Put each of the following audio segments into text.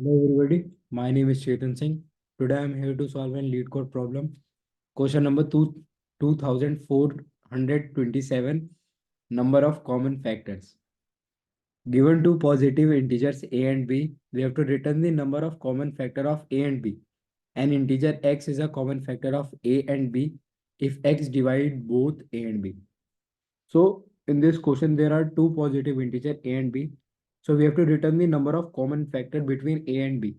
Hello everybody, my name is Chetan Singh. Today I am here to solve a lead code problem. Question number 2427. Number of common factors. Given two positive integers a and b, we have to return the number of common factor of a and b. An integer x is a common factor of a and b if x divide both a and b. So in this question there are two positive integer a and b. So we have to return the number of common factor between a and b.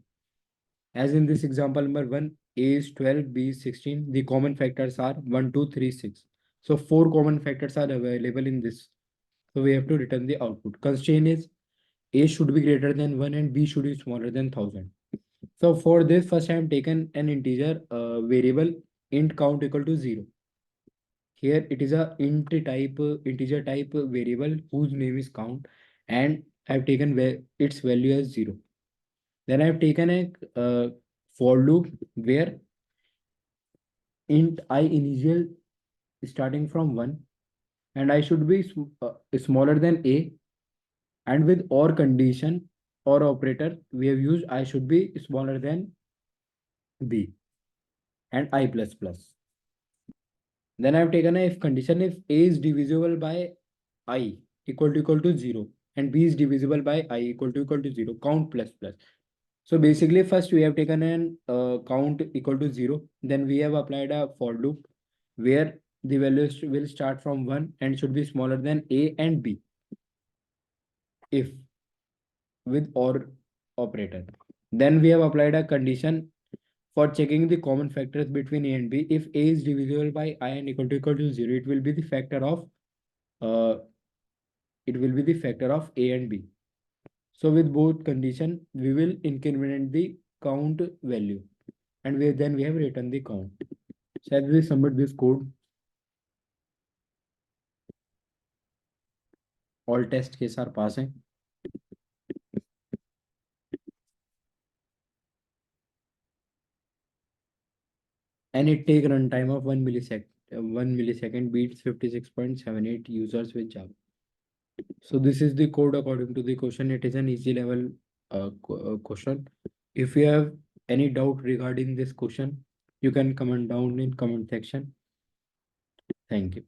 As in this example number 1, A is 12, B is 16. The common factors are 1, 2, 3, 6. So four common factors are available in this. So we have to return the output. Constraint is A should be greater than 1 and B should be smaller than 1000. So for this, first I have taken an integer variable int count equal to 0. Here it is a int type integer type variable whose name is count, and I have taken its value as 0. Then I have taken a for loop where int I initial starting from 1 and I should be smaller than a, and with or condition or operator we have used I should be smaller than b and I plus plus. Then I have taken a if condition if a is divisible by I equal to 0 and b is divisible by I equal to 0, count plus plus. So basically first we have taken an count equal to 0, then we have applied a for loop where the values will start from 1 and should be smaller than a and b if with or operator. Then we have applied a condition for checking the common factors between a and b. If a is divisible by I and equal to 0, it will be the factor of uh, a and b. So with both condition, we will increment the count value, and then we have written the count. So as we submit this code, all test cases are passing. And it take runtime of 1 millisecond. 1 millisecond beats 56.78 users with Java. So this is the code according to the question. It is an easy level question. If you have any doubt regarding this question, you can comment down in comment section. Thank you.